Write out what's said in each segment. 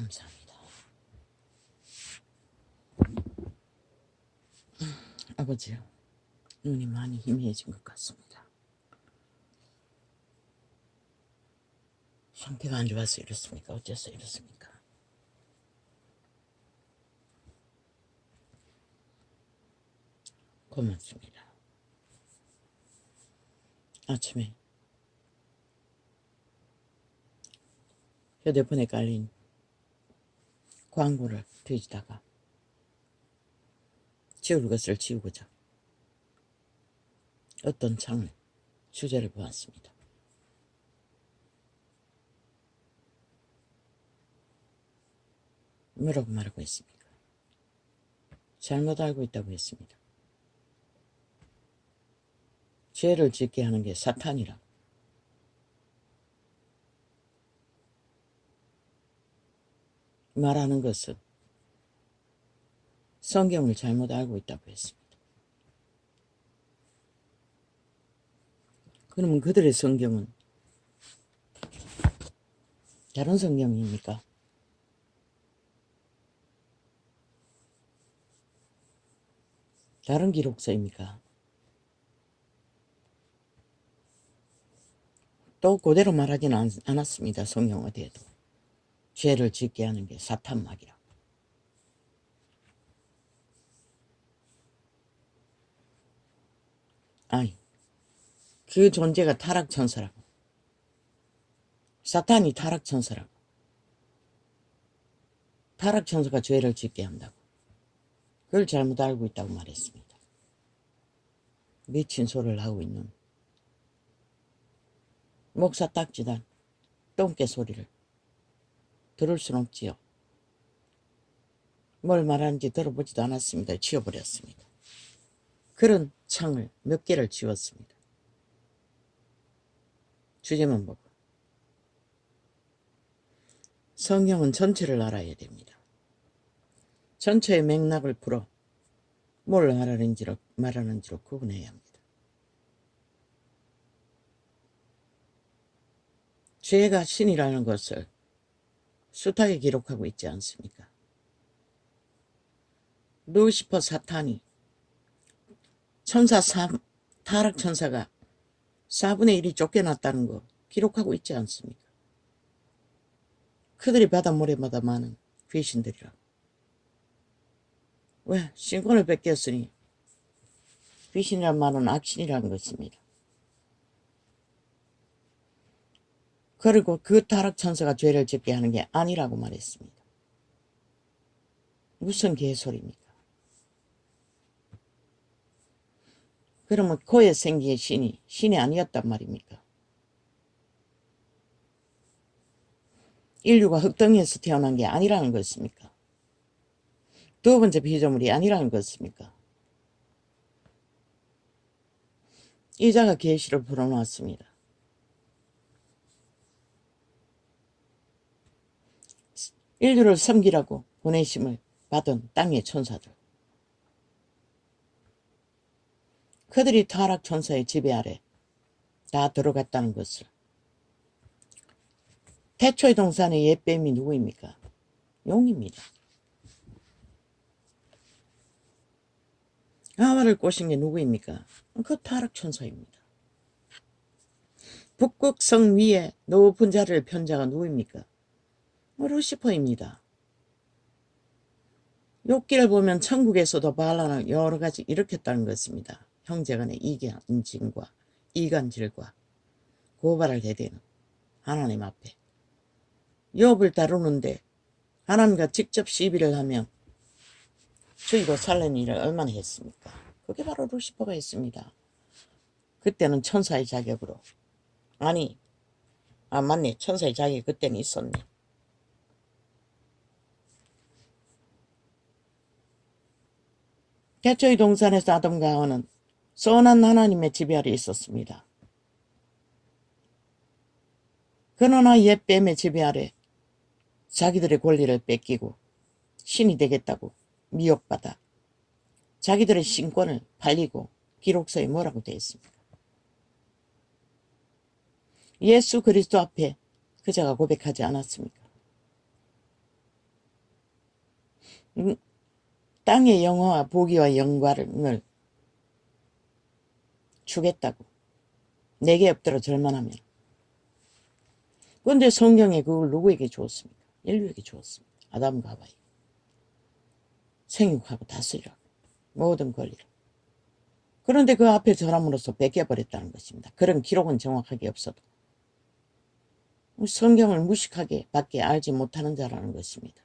감사합니다. 아버지요, 눈이 많이 희미해진 것 같습니다. 상태가 안 좋아서 이렇습니까? 어째서 이렇습니까? 고맙습니다. 아침에 휴대폰에 깔린 광고를 뒤지다가 지울 것을 지우고자 어떤 창을 주제를 보았습니다. 뭐라고 말하고 있습니까? 잘못 알고 있다고 했습니다. 죄를 짓게 하는 게 사탄이라고. 말하는 것은 성경을 잘못 알고 있다고 했습니다. 그러면 그들의 성경은 다른 성경입니까? 다른 기록서입니까? 또 그대로 말하지는 않았습니다. 성경 어디에도. 죄를 짓게 하는 게 사탄막이라고. 아니, 그 존재가 타락천사라고. 사탄이 타락천사라고. 타락천사가 죄를 짓게 한다고. 그걸 잘못 알고 있다고 말했습니다. 미친 소리를 하고 있는 목사 딱지단 똥개 소리를 들을 순 없지요. 뭘 말하는지 들어보지도 않았습니다. 지워버렸습니다. 그런 창을 몇 개를 지웠습니다. 주제만 보고. 성경은 전체를 알아야 됩니다. 전체의 맥락을 풀어 뭘 말하는지로 구분해야 합니다. 죄가 신이라는 것을 숱하게 기록하고 있지 않습니까? 루시퍼 사탄이 타락천사가 4분의 1이 쫓겨났다는 거 기록하고 있지 않습니까? 그들이 바닷모래마다 많은 귀신들이라고. 왜? 신권을 뺏겼으니 귀신이란 말은 악신이라는 것입니다. 그리고 그 타락천사가 죄를 짓게 하는 게 아니라고 말했습니다. 무슨 개소리입니까? 그러면 코에 생긴 신이 아니었단 말입니까? 인류가 흙덩이에서 태어난 게 아니라는 것입니까? 두 번째 피조물이 아니라는 것입니까? 이자가 계시를 풀어놨습니다. 인류를 섬기라고 보내심을 받은 땅의 천사들. 그들이 타락천사의 지배 아래 다 들어갔다는 것을. 태초의 동산의 옛뱀이 누구입니까? 용입니다. 하와를 꼬신 게 누구입니까? 그 타락천사입니다. 북극성 위에 높은 자리를 편 자가 누구입니까? 루시퍼입니다. 욥기를 보면 천국에서도 바알을 여러 가지 일으켰다는 것입니다. 형제간의 이간질과 고발을 대대는 하나님 앞에. 욥을 다루는데 하나님과 직접 시비를 하면 죽이고 살리는 일을 얼마나 했습니까? 그게 바로 루시퍼가 했습니다. 그때는 천사의 자격으로. 맞네. 천사의 자격이 그때는 있었네. 태초의 동산에서 아담과 하와는 선한 하나님의 지배 아래 있었습니다. 그러나 옛 뱀의 지배 아래 자기들의 권리를 뺏기고 신이 되겠다고 미혹받아 자기들의 신권을 팔리고 기록서에 뭐라고 되어 있습니까? 예수 그리스도 앞에 그자가 고백하지 않았습니까? 땅의 영화와 보기와 영광을 주겠다고. 내게 엎드려 절만하면. 그런데 성경에 그걸 누구에게 주었습니까? 인류에게 주었습니다. 아담과 하와에. 생육하고 다스리라고. 모든 권리를. 그런데 그 앞에 절함으로써 뺏겨버렸다는 것입니다. 그런 기록은 정확하게 없어도. 성경을 무식하게 밖에 알지 못하는 자라는 것입니다.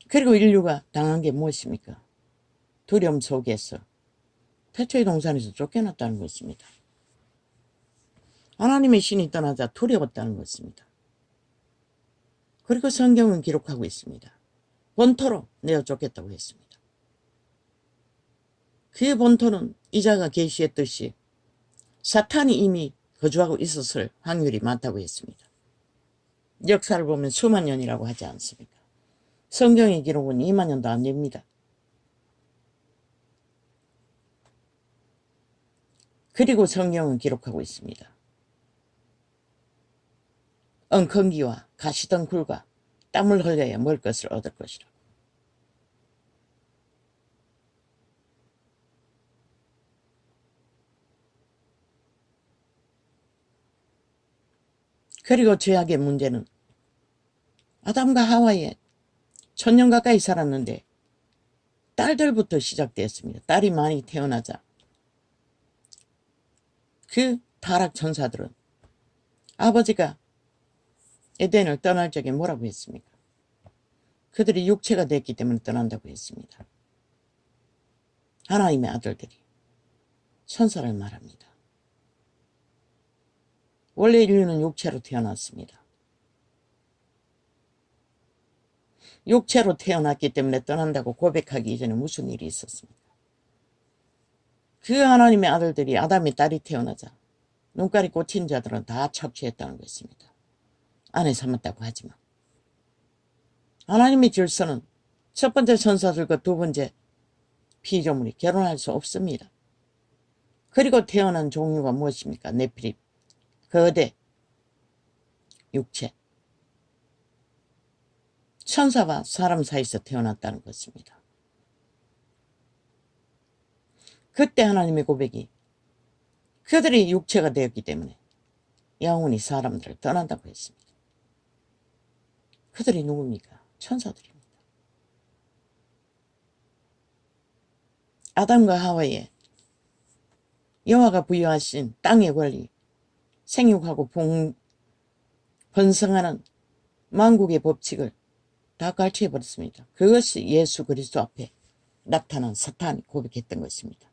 그리고 인류가 당한 게 무엇입니까? 두려움 속에서 태초의 동산에서 쫓겨났다는 것입니다. 하나님의 신이 떠나자 두려웠다는 것입니다. 그리고 성경은 기록하고 있습니다. 본토로 내어 쫓겼다고 했습니다. 그의 본토는 이자가 계시했듯이 사탄이 이미 거주하고 있었을 확률이 많다고 했습니다. 역사를 보면 수만 년이라고 하지 않습니까? 성경의 기록은 2만 년도 안 됩니다. 그리고 성경은 기록하고 있습니다. 엉겅기와 가시덩굴과 땀을 흘려야 먹을 것을 얻을 것이라. 그리고 죄악의 문제는 아담과 하와의 1000년 가까이 살았는데 딸들부터 시작되었습니다. 딸이 많이 태어나자 그 타락 천사들은 아버지가 에덴을 떠날 적에 뭐라고 했습니까? 그들이 육체가 됐기 때문에 떠난다고 했습니다. 하나님의 아들들이 천사를 말합니다. 원래 인류는 육체로 태어났습니다. 육체로 태어났기 때문에 떠난다고 고백하기 이전에 무슨 일이 있었습니까? 그 하나님의 아들들이 아담의 딸이 태어나자 눈깔이 꽂힌 자들은 다 착취했다는 것입니다. 아내 삼았다고 하지만 하나님의 질서는 첫 번째 천사들과 두 번째 피조물이 결혼할 수 없습니다. 그리고 태어난 종류가 무엇입니까? 네피림, 거대, 육체. 천사와 사람 사이에서 태어났다는 것입니다. 그때 하나님의 고백이 그들이 육체가 되었기 때문에 영원히 사람들을 떠난다고 했습니다. 그들이 누굽니까? 천사들입니다. 아담과 하와의 여호와가 부여하신 땅의 권리, 생육하고 번성하는 만국의 법칙을 다 갈취해버렸습니다. 그것이 예수 그리스도 앞에 나타난 사탄이 고백했던 것입니다.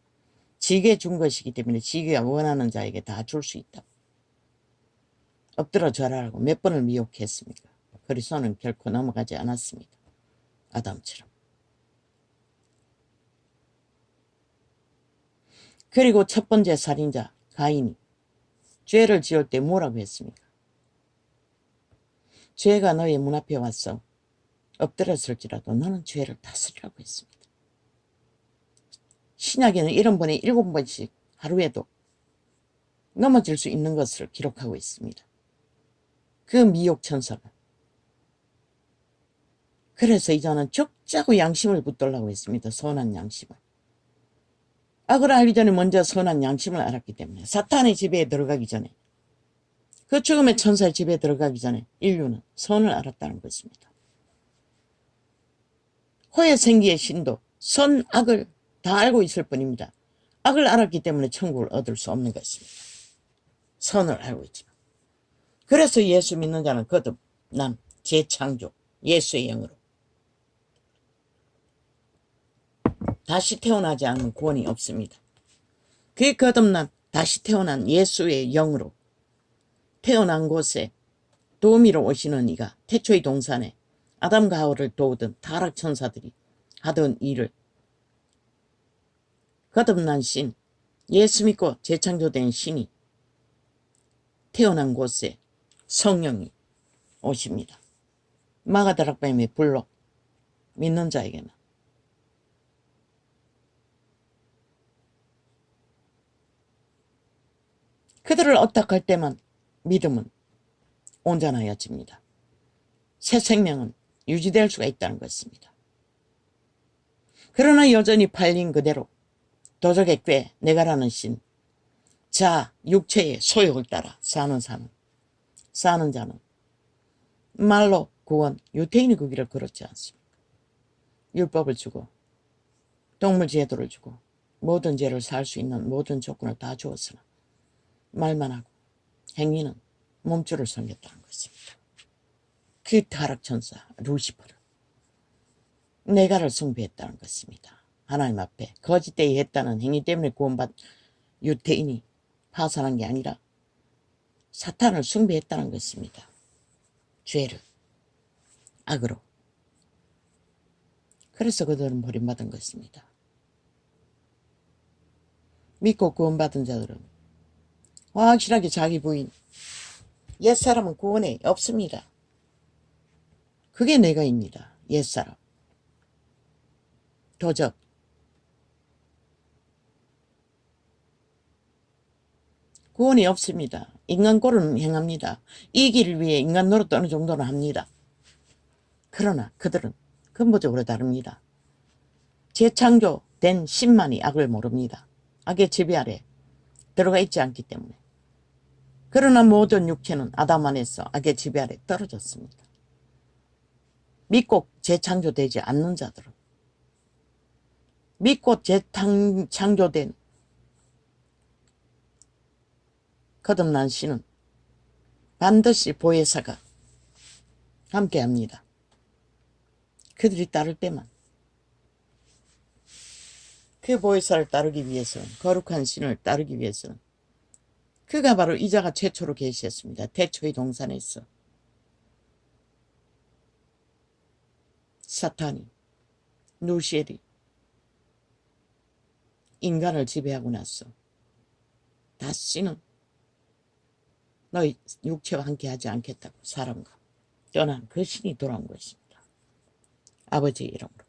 지게 준 것이기 때문에 지게가 원하는 자에게 다 줄 수 있다. 엎드려 절하라고 몇 번을 미혹했습니까? 그리스도는 결코 넘어가지 않았습니다. 아담처럼. 그리고 첫 번째 살인자 가인이 죄를 지을 때 뭐라고 했습니까? 죄가 너의 문 앞에 왔어 엎드렸을지라도 너는 죄를 다스리라고 했습니다. 신약에는 70번에 7번씩 하루에도 넘어질 수 있는 것을 기록하고 있습니다. 그 미혹 천사가. 그래서 이자는 적자고 양심을 붙들라고 했습니다. 선한 양심을. 악을 알기 전에 먼저 선한 양심을 알았기 때문에 사탄의 지배에 들어가기 전에 그 죽음의 천사의 지배에 들어가기 전에 인류는 선을 알았다는 것입니다. 호의 생기의 신도 선, 악을 다 알고 있을 뿐입니다. 악을 알았기 때문에 천국을 얻을 수 없는 것입니다. 선을 알고 있지만. 그래서 예수 믿는 자는 거듭남, 재창조, 예수의 영으로 다시 태어나지 않는 구원이 없습니다. 그 거듭난 다시 태어난 예수의 영으로 태어난 곳에 도우미로 오시는 이가 태초의 동산에 아담과 하와를 도우던 타락천사들이 하던 일을 거듭난 신, 예수 믿고 재창조된 신이 태어난 곳에 성령이 오십니다. 마가다락방의 불로 믿는 자에게는. 그들을 어떡할 때만 믿음은 온전하여집니다. 새 생명은 유지될 수가 있다는 것입니다. 그러나 여전히 팔린 그대로 도적의 꾀 내가라는 신, 자 육체의 소욕을 따라 사는 자는 말로 구원, 유태인이 그 길을 걸었지 않습니까? 율법을 주고 동물 제도를 주고 모든 죄를 살 수 있는 모든 조건을 다 주었으나 말만 하고 행위는 몸주를 섬겼다는 것입니다. 그 타락천사 루시퍼를 내가를 숭배했다는 것입니다. 하나님 앞에 거짓되이 했다는 행위 때문에 구원받은 유태인이 파산한 게 아니라 사탄을 숭배했다는 것입니다. 죄를, 악으로. 그래서 그들은 버림받은 것입니다. 믿고 구원받은 자들은 확실하게 자기 부인, 옛사람은 구원에 없습니다. 그게 내가입니다. 옛사람. 도적. 구원이 없습니다. 인간 꼴은 행합니다. 이 길을 위해 인간 노릇 어느 정도는 합니다. 그러나 그들은 근본적으로 다릅니다. 재창조된 신만이 악을 모릅니다. 악의 지배 아래 들어가 있지 않기 때문에. 그러나 모든 육체는 아담 안에서 악의 지배 아래 떨어졌습니다. 믿고 재창조되지 않는 자들은, 믿고 재창조된 거듭난 신은 반드시 보혜사가 함께합니다. 그들이 따를 때만. 그 보혜사를 따르기 위해서는, 거룩한 신을 따르기 위해서는 그가 바로 이자가 최초로 계시했습니다. 태초의 동산에서 사탄이, 누시엘이 인간을 지배하고 나서 다시는 너희 육체와 함께 하지 않겠다고 사람과 떠난 그 신이 돌아온 것입니다. 아버지의 이름으로.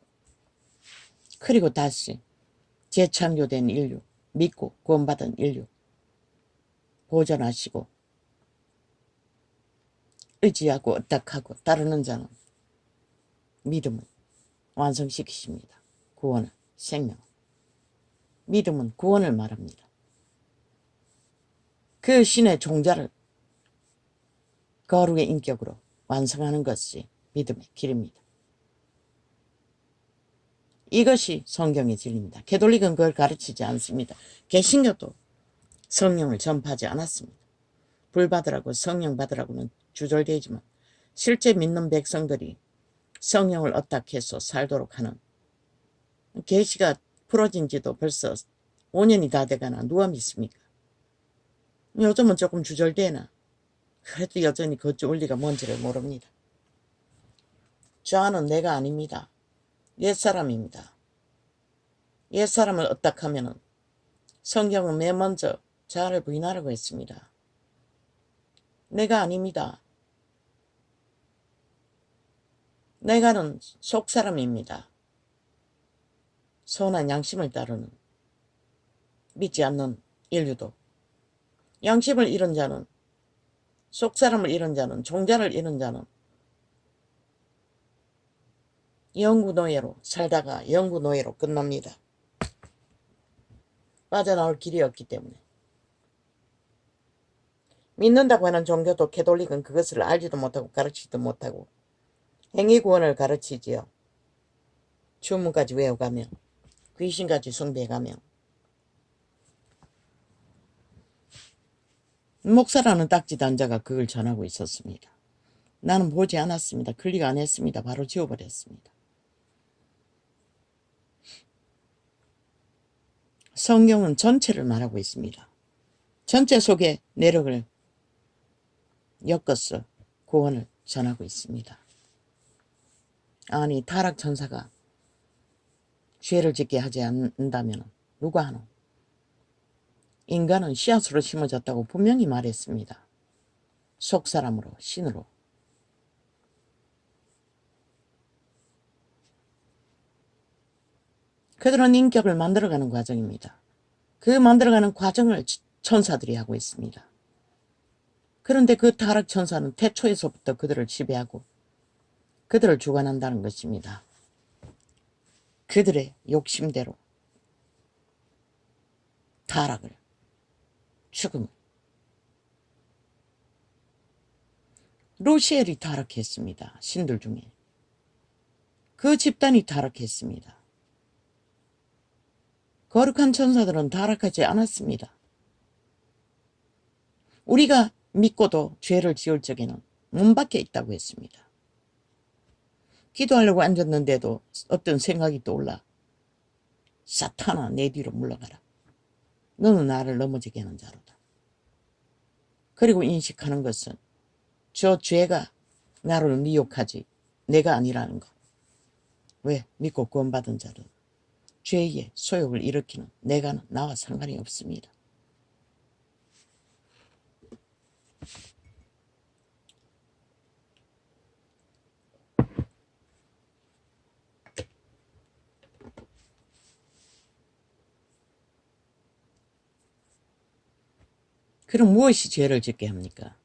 그리고 다시 재창조된 인류, 믿고 구원받은 인류 보존하시고 의지하고 의탁하고 따르는 자는 믿음을 완성시키십니다. 구원을, 생명을. 믿음은 구원을 말합니다. 그 신의 종자를 거룩의 인격으로 완성하는 것이 믿음의 길입니다. 이것이 성경의 진리입니다. 가톨릭은 그걸 가르치지 않습니다. 개신교도 성령을 전파하지 않았습니다. 불 받으라고 성령 받으라고는 주절되지만 실제 믿는 백성들이 성령을 어떻게해서 살도록 하는 계시가 풀어진 지도 벌써 5년이 다 돼가나 누가 믿습니까? 요즘은 조금 주절되나 그래도 여전히 그 원리가 뭔지를 모릅니다. 저는 내가 아닙니다. 옛사람입니다. 옛사람을 어떻게 하면은 성경은 맨 먼저 자아를 부인하라고 했습니다. 내가 아닙니다. 내가는 속사람입니다. 선한 양심을 따르는, 믿지 않는 인류도, 양심을 잃은 자는, 속사람을 잃은 자는, 종자를 잃은 자는 영구노예로 살다가 영구노예로 끝납니다. 빠져나올 길이 없기 때문에. 믿는다고 하는 종교도 가톨릭은 그것을 알지도 못하고 가르치지도 못하고 행위구원을 가르치지요. 주문까지 외워가며 귀신까지 숭배해가며. 목사라는 딱지단 자가 그걸 전하고 있었습니다. 나는 보지 않았습니다. 클릭 안 했습니다. 바로 지워버렸습니다. 성경은 전체를 말하고 있습니다. 전체 속에 내력을 엮어서 구원을 전하고 있습니다. 아니 타락천사가 죄를 짓게 하지 않는다면 누가 하노? 인간은 씨앗으로 심어졌다고 분명히 말했습니다. 속사람으로, 신으로. 그들은 인격을 만들어가는 과정입니다. 그 만들어가는 과정을 천사들이 하고 있습니다. 그런데 그 타락천사는 태초에서부터 그들을 지배하고 그들을 주관한다는 것입니다. 그들의 욕심대로 타락을, 죽음을. 루시엘이 타락했습니다. 신들 중에. 그 집단이 타락했습니다. 거룩한 천사들은 타락하지 않았습니다. 우리가 믿고도 죄를 지을 적에는 문 밖에 있다고 했습니다. 기도하려고 앉았는데도 어떤 생각이 떠올라. 사탄아, 내 뒤로 물러가라. 너는 나를 넘어지게 하는 자로다. 그리고 인식하는 것은 저 죄가 나를 미혹하지 내가 아니라는 것. 왜? 믿고 구원받은 자는 죄의 소욕을 일으키는 내가 나와 상관이 없습니다. 그럼 무엇이 죄를 짓게 합니까?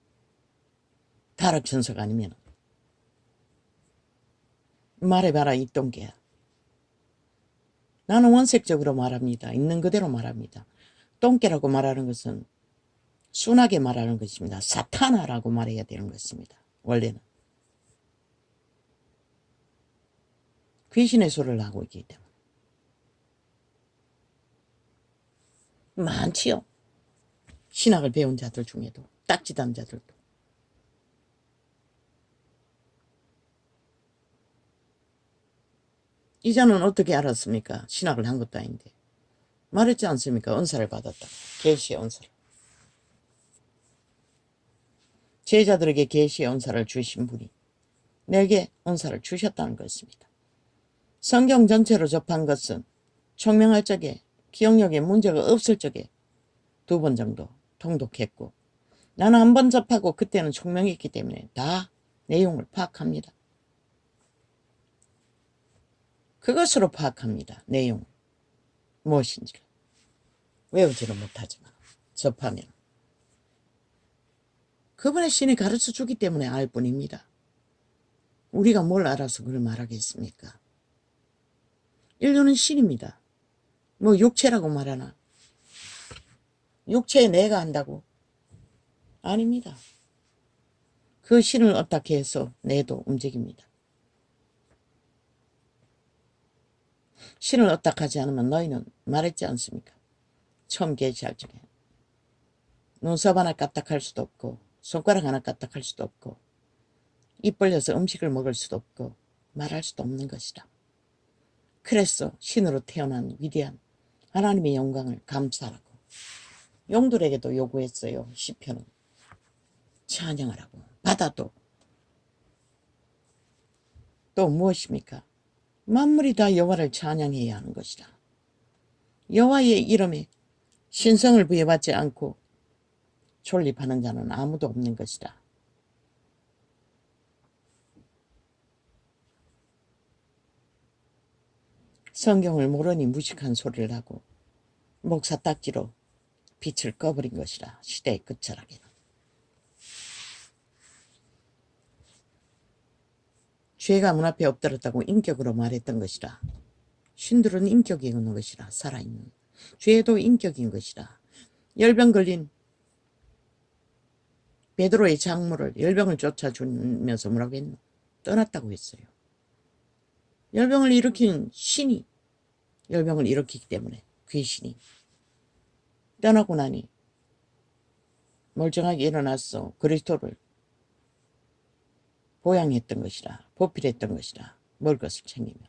타락천사가 아니면. 말해봐라 이 똥개야. 나는 원색적으로 말합니다. 있는 그대로 말합니다. 똥개라고 말하는 것은 순하게 말하는 것입니다. 사탄아라고 말해야 되는 것입니다. 원래는. 귀신의 소리를 하고 있기 때문에. 많지요. 신학을 배운 자들 중에도 딱지단 자들도. 이자는 어떻게 알았습니까? 신학을 한 것도 아닌데. 말했지 않습니까? 은사를 받았다. 계시의 은사를. 제자들에게 계시의 은사를 주신 분이 내게 은사를 주셨다는 것입니다. 성경 전체로 접한 것은 총명할 적에 기억력에 문제가 없을 적에 2번 정도 통독했고 나는 한 번 접하고 그때는 총명했기 때문에 다 내용을 파악합니다. 그것으로 파악합니다. 내용을. 무엇인지를. 외우지는 못하지만 접하면. 그분의 신이 가르쳐주기 때문에 알 뿐입니다. 우리가 뭘 알아서 그걸 말하겠습니까? 인류는 신입니다. 뭐 육체라고 말하나? 육체에 내가 한다고? 아닙니다. 그 신을 어떻게 해서 내도 움직입니다. 신을 어떡하지 않으면 너희는 말했지 않습니까? 처음 계시할 적에 눈썹 하나 까딱할 수도 없고 손가락 하나 까딱할 수도 없고 입 벌려서 음식을 먹을 수도 없고 말할 수도 없는 것이다. 그래서 신으로 태어난 위대한 하나님의 영광을 감사하라고 용들에게도 요구했어요. 시편은 찬양하라고. 바다도 또 무엇입니까? 만물이 다 여호와를 찬양해야 하는 것이다. 여호와의 이름에 신성을 부여받지 않고 존립하는 자는 아무도 없는 것이다. 성경을 모르니 무식한 소리를 하고 목사 딱지로 빛을 꺼버린 것이라. 시대의 끝자락에는. 죄가 문 앞에 엎드렸다고 인격으로 말했던 것이라. 신들은 인격이 있는 것이라. 살아있는. 죄도 인격인 것이라. 열병 걸린 베드로의 장모를 열병을 쫓아주면서 뭐라고 했노? 떠났다고 했어요. 열병을 일으킨 신이 열병을 일으키기 때문에 귀신이 떠나고 나니 멀쩡하게 일어났어. 그리스도를 보양했던 것이라. 보필했던 것이라. 먹을 것을 챙기며.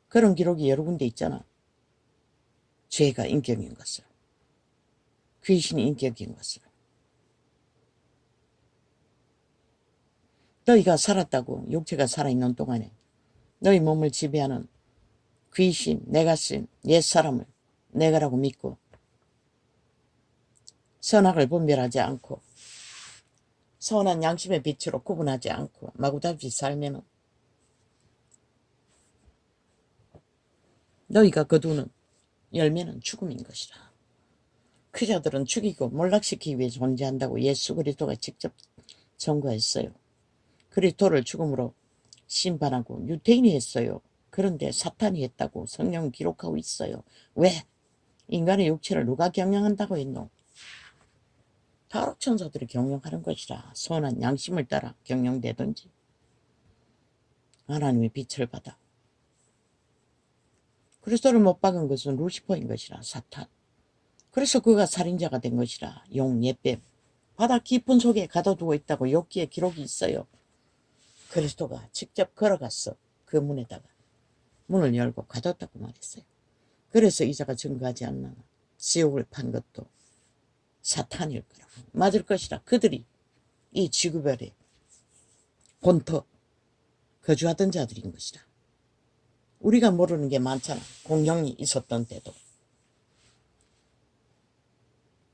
그런 기록이 여러 군데 있잖아. 죄가 인격인 것을. 귀신이 인격인 것을. 너희가 살았다고 육체가 살아있는 동안에 너희 몸을 지배하는 귀신, 내가 쓴 옛사람을 내가라고 믿고 선악을 분별하지 않고 선한 양심의 빛으로 구분하지 않고 마구잡이 살면은 너희가 거두는 열매는 죽음인 것이라. 그 자들은 죽이고 몰락시키기 위해 존재한다고 예수 그리스도가 직접 전거했어요. 그리스도를 죽음으로 심판하고 유태인이 했어요. 그런데 사탄이 했다고 성경은 기록하고 있어요. 왜? 인간의 육체를 누가 경영한다고 했노? 타락천사들이 경영하는 것이라. 선한 양심을 따라 경영되든지. 하나님의 빛을 받아. 그리스도를 못 박은 것은 루시퍼인 것이라. 사탄. 그래서 그가 살인자가 된 것이라. 용, 옛뱀. 바다 깊은 속에 가둬두고 있다고 욥기에 기록이 있어요. 그리스도가 직접 걸어갔어. 그 문에다가 문을 열고 가뒀다고 말했어요. 그래서 이자가 증거하지 않나. 지옥을 판 것도 사탄일 거라고. 맞을 것이라. 그들이 이 지구별에 본토 거주하던 자들인 것이라. 우리가 모르는 게 많잖아. 공룡이 있었던 때도.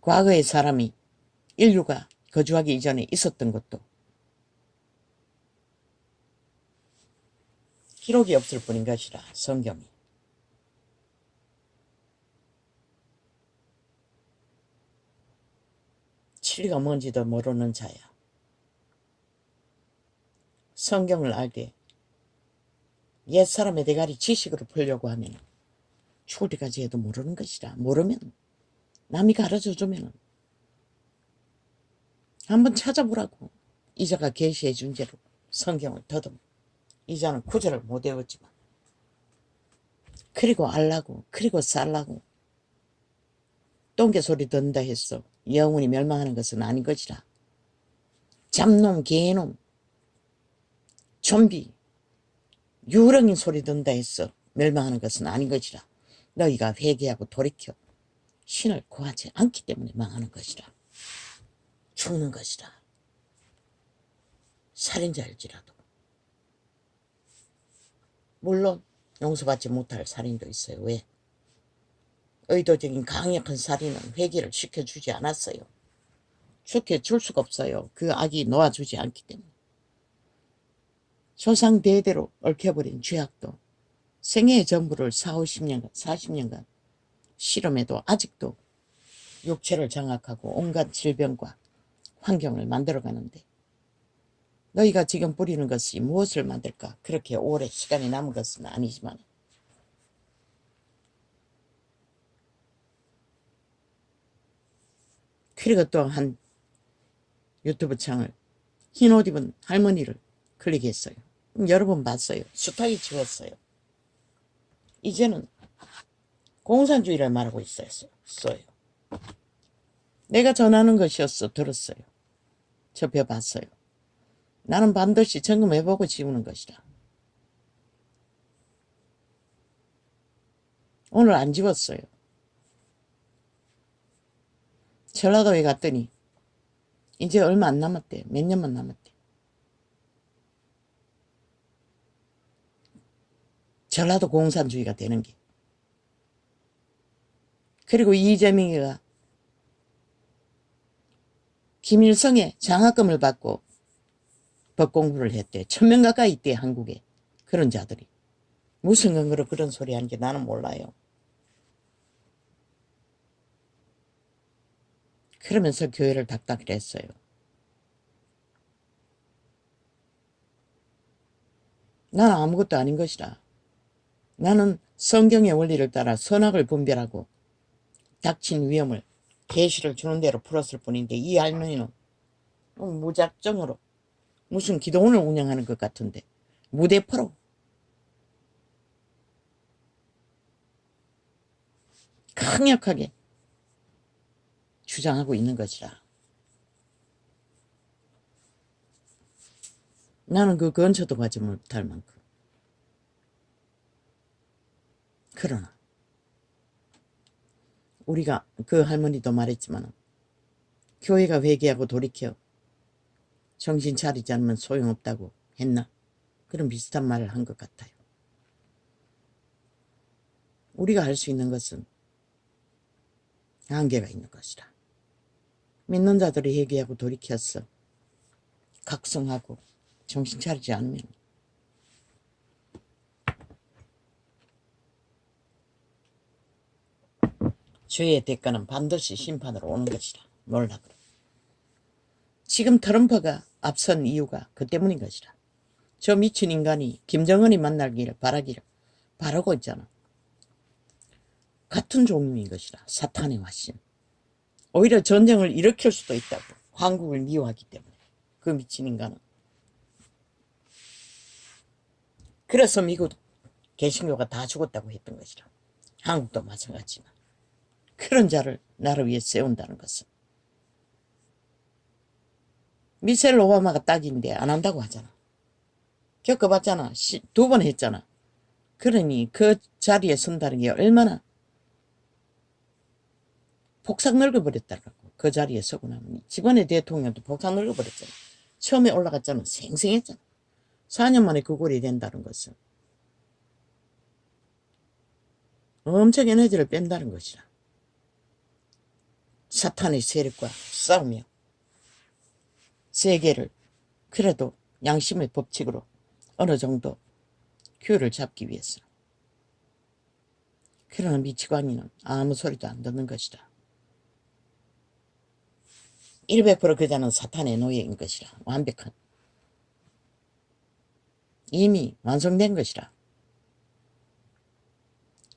과거의 사람이 인류가 거주하기 이전에 있었던 것도 기록이 없을 뿐인 것이라. 성경이. 진리가 뭔지도 모르는 자야. 성경을 알되 옛사람의 대가리 지식으로 풀려고 하면 죽을 때까지 해도 모르는 것이라. 모르면 남이 가르쳐주면 한번 찾아보라고. 이자가 계시해 준 대로 성경을 더듬어. 이자는 구절을 못 외웠지만 그리고 알라고 그리고 살라고 똥개 소리 듣는다 했어. 영혼이 멸망하는 것은 아닌 것이라. 잡놈 개놈 좀비 유령인 소리 듣는다 했어. 멸망하는 것은 아닌 것이라. 너희가 회개하고 돌이켜 신을 구하지 않기 때문에 망하는 것이라. 죽는 것이라. 살인자일지라도. 물론 용서받지 못할 살인도 있어요. 왜? 의도적인 강력한 살인은 회개를 시켜주지 않았어요. 시켜줄 수가 없어요. 그 악이 놓아주지 않기 때문에. 조상 대대로 얽혀버린 죄악도 생애의 전부를 40-50년간 40년간 실험해도 아직도 육체를 장악하고 온갖 질병과 환경을 만들어가는데 너희가 지금 뿌리는 것이 무엇을 만들까? 그렇게 오래 시간이 남은 것은 아니지만 그리고 또 한 유튜브 창을 흰 옷 입은 할머니를 클릭했어요. 여러 번 봤어요. 수탁이 지웠어요. 이제는 공산주의를 말하고 있어요. 내가 전하는 것이었어. 들었어요. 접해봤어요. 나는 반드시 점검해보고 지우는 것이다. 오늘 안 지웠어요. 전라도에 갔더니 이제 얼마 안 남았대. 몇 년만 남았대. 전라도 공산주의가 되는 게. 그리고 이재명이가 김일성의 장학금을 받고 법 공부를 했대. 1000명 가까이 있대. 한국에. 그런 자들이. 무슨 근거로 그런 소리 하는지 나는 몰라요. 그러면서 교회를 닥닥이를 했어요. 나는 아무것도 아닌 것이다. 나는 성경의 원리를 따라 선악을 분별하고 닥친 위험을 계시를 주는 대로 풀었을 뿐인데 이 할머니는 무작정으로 무슨 기도원을 운영하는 것 같은데 무대포로 강력하게 주장하고 있는 것이라. 나는 그 근처도 가지 못할 만큼. 그러나 우리가 그 할머니도 말했지만 교회가 회개하고 돌이켜 정신 차리지 않으면 소용없다고 했나? 그런 비슷한 말을 한 것 같아요. 우리가 할 수 있는 것은 한계가 있는 것이라. 믿는 자들이 회개하고 돌이켰어. 각성하고 정신 차리지 않으면 죄의 대가는 반드시 심판으로 오는 것이라. 몰라 그래. 지금 트럼프가 앞선 이유가 그 때문인 것이라. 저 미친 인간이 김정은이 만나기를 바라기를 바라고 있잖아. 같은 종류인 것이라. 사탄의 화신. 오히려 전쟁을 일으킬 수도 있다고. 한국을 미워하기 때문에. 그 미친 인간은. 그래서 미국 개신교가 다 죽었다고 했던 것이라. 한국도 마찬가지지만. 그런 자를 나를 위해 세운다는 것은. 미셸 오바마가 딱인데 안 한다고 하잖아. 겪어봤잖아. 2번 했잖아. 그러니 그 자리에 선다는 게 얼마나 폭삭 늙어버렸다고. 그 자리에 서고 나면. 이번에 대통령도 폭삭 늙어버렸잖아. 처음에 올라갔잖아. 생생했잖아. 4년 만에 그 꼴이 된다는 것은 엄청 에너지를 뺀다는 것이라. 사탄의 세력과 싸우며 세계를 그래도 양심의 법칙으로 어느 정도 큐를 잡기 위해서. 그러나 미치광이는 아무 소리도 안 듣는 것이라. 100% 그자는 사탄의 노예인 것이라. 완벽한. 이미 완성된 것이라.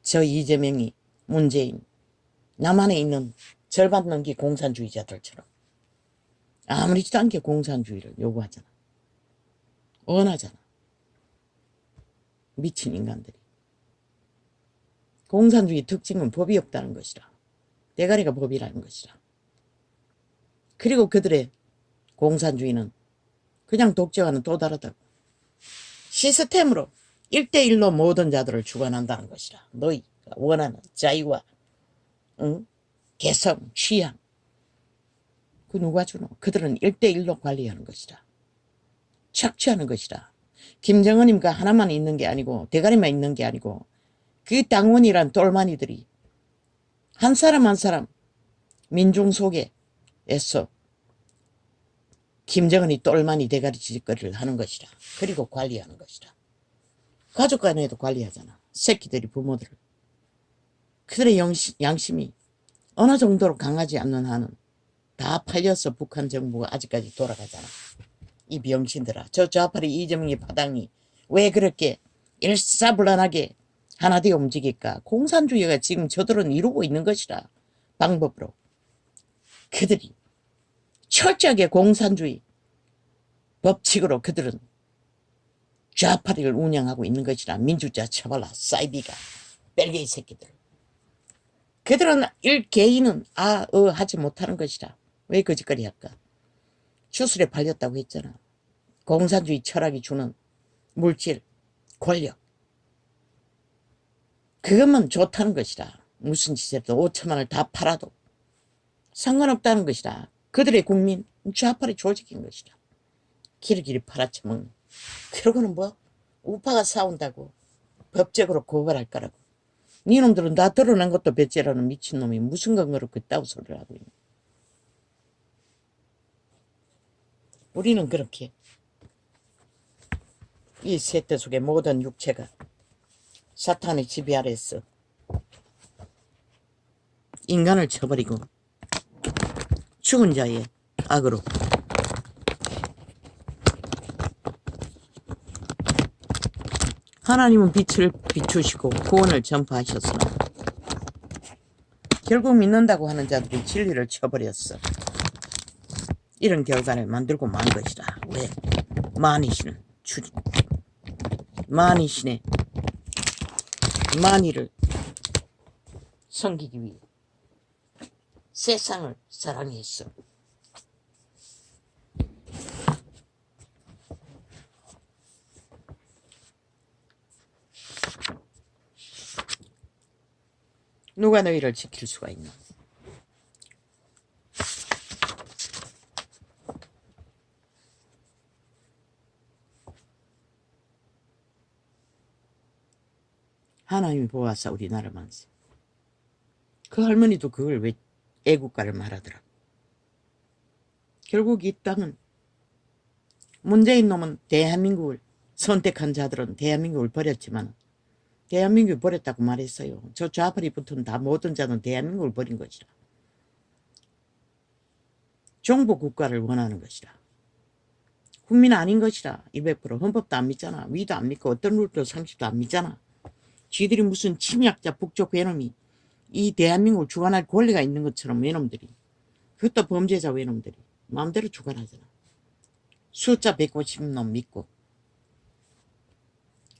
저 이재명이 문재인 남한에 있는 절반 넘기 공산주의자들처럼 아무렇지도 않게 공산주의를 요구하잖아. 원하잖아. 미친 인간들이. 공산주의 특징은 법이 없다는 것이라. 대가리가 법이라는 것이라. 그리고 그들의 공산주의는 그냥 독재와는 또 다르다고. 시스템으로 1대1로 모든 자들을 주관한다는 것이라. 너희가 원하는 자유와 개성, 취향. 그 누가 주노? 그들은 1대1로 관리하는 것이라. 착취하는 것이라. 김정은님과 하나만 있는 게 아니고 대가리만 있는 게 아니고 그 당원이란 똘마니들이 한 사람 한 사람 민중 속에서 김정은이 똘마니 대가리 지짓거리를 하는 것이라. 그리고 관리하는 것이라. 가족 간에도 관리하잖아. 새끼들이 부모들을. 그들의 양심이 어느 정도로 강하지 않는 한은 다 팔려서 북한 정부가 아직까지 돌아가잖아. 이 병신들아. 저 좌파리 이재명의 파당이 왜 그렇게 일사불란하게 하나 되어 움직일까? 공산주의가 지금 저들은 이루고 있는 것이라. 방법으로. 그들이 철저하게 공산주의 법칙으로 그들은 좌파리를 운영하고 있는 것이라. 민주자 처벌라 사이비가 뺄개이 새끼들. 그들은 개인은 하지 못하는 것이라. 왜 거짓거리 할까? 추술에 팔렸다고 했잖아. 공산주의 철학이 주는 물질, 권력. 그것만 좋다는 것이라. 무슨 짓에도 5천만을 다 팔아도 상관없다는 것이라. 그들의 국민 좌파리 조직인 것이라. 길이길이 팔아쳐먹는. 그러고는 뭐 우파가 싸운다고 법적으로 고발할 거라고. 니놈들은 나 드러난 것도 배째라는 미친놈이 무슨 근거로 그따위 소리를 하고 있는. 우리는 그렇게 이 세대 속의 모든 육체가 사탄의 지배 아래서 인간을 쳐버리고 죽은 자의 악으로 하나님은 빛을 비추시고 구원을 전파하셨으나 결국 믿는다고 하는 자들이 진리를 쳐버렸어. 이런 결과를 만들고 만 것이라. 왜? 만이신은 만이신의 만이를 섬기기 위해 세상을 사랑했어. 누가 너희를 지킬 수가 있나? 하나님이 보아사 우리나라 만세. 그 할머니도 그걸 왜 애국가를 말하더라. 결국 이 땅은 문재인 놈은 대한민국을 선택한 자들은 대한민국을 버렸지만 대한민국을 버렸다고 말했어요. 저 좌파리 붙은 다 모든 자는 대한민국을 버린 것이라. 정보 국가를 원하는 것이라. 국민 아닌 것이라. 200% 헌법도 안 믿잖아. 위도 안 믿고 어떤 룰도 상식도 안 믿잖아. 쥐들이 무슨 침략자 북쪽 외놈이 이 대한민국을 주관할 권리가 있는 것처럼 외놈들이, 그것도 범죄자 외놈들이 마음대로 주관하잖아. 숫자 150놈 믿고.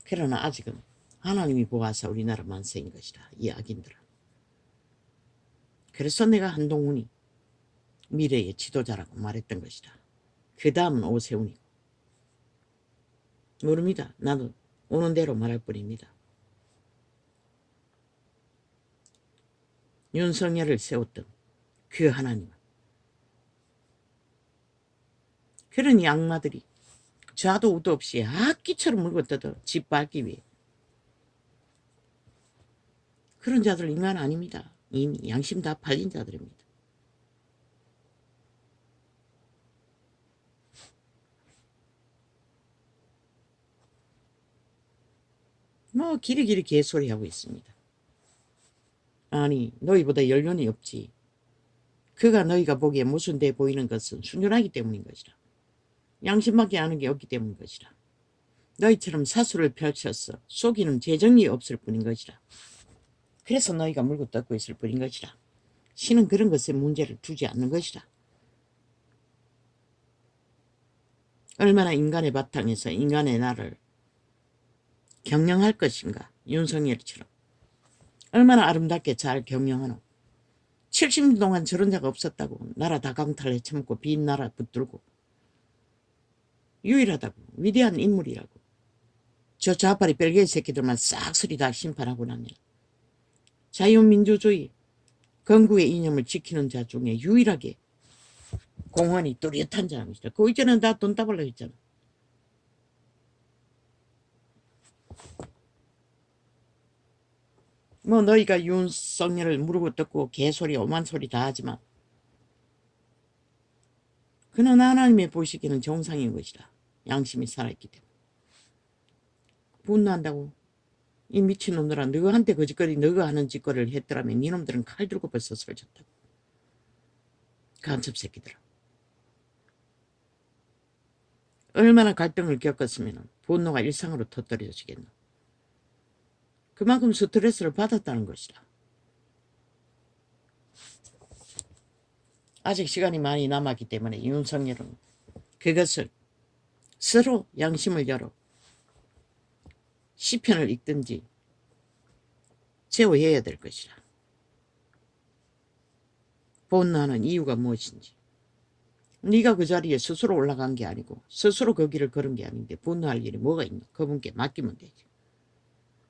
그러나 아직은 하나님이 보아서 우리나라 만세인 것이라, 이 악인들은. 그래서 내가 한동훈이 미래의 지도자라고 말했던 것이라. 그 다음은 오세훈이고. 모릅니다. 나도 오는 대로 말할 뿐입니다. 윤석열을 세웠던 그 하나님은 그런 이 악마들이 좌도 우도 없이 악기처럼 물고 뜯어 집 밟기 위해, 그런 자들 인간 아닙니다. 이미 양심 다 팔린 자들입니다. 뭐 길이길이 개소리하고 있습니다. 아니 너희보다 연륜이 없지. 그가 너희가 보기에 모순돼 보이는 것은 순전하기 때문인 것이라. 양심밖에 아는 게 없기 때문인 것이라. 너희처럼 사수를 펼쳐서 속이는 재정이 없을 뿐인 것이라. 그래서 너희가 물고 뜯고 있을 뿐인 것이라. 신은 그런 것에 문제를 두지 않는 것이라. 얼마나 인간의 바탕에서 인간의 나를 경영할 것인가. 윤석열처럼 얼마나 아름답게 잘 경영하노. 70년 동안 저런 자가 없었다고. 나라 다 강탈해 처먹고 빈 나라 붙들고. 유일하다고. 위대한 인물이라고. 저 좌파리 벨기에 새끼들만 싹쓸이 다 심판하고 나면 자유민주주의 건국의 이념을 지키는 자 중에 유일하게 공헌이 뚜렷한 사람이죠. 그 이전에는 다 돈 따발로 했잖아. 뭐 너희가 윤석열을 무르고 뜯고 개소리 오만 소리 다 하지만 그는 하나님의 보시기에는 정상인 것이라. 양심이 살아있기 때문에. 분노한다고. 이 미친놈들아, 너한테 거짓거리 너가 하는 짓거리를 했더라면 니놈들은 칼 들고 벌써 설쳤다고. 간첩 새끼들아. 얼마나 갈등을 겪었으면 분노가 일상으로 터뜨려지겠노. 그만큼 스트레스를 받았다는 것이라. 아직 시간이 많이 남았기 때문에 윤석열은 그것을 서로 양심을 열어 시편을 읽든지 제어해야 될 것이라. 분노하는 이유가 무엇인지. 네가 그 자리에 스스로 올라간 게 아니고 스스로 그 길을 걸은 게 아닌데 분노할 일이 뭐가 있노. 그분께 맡기면 되지.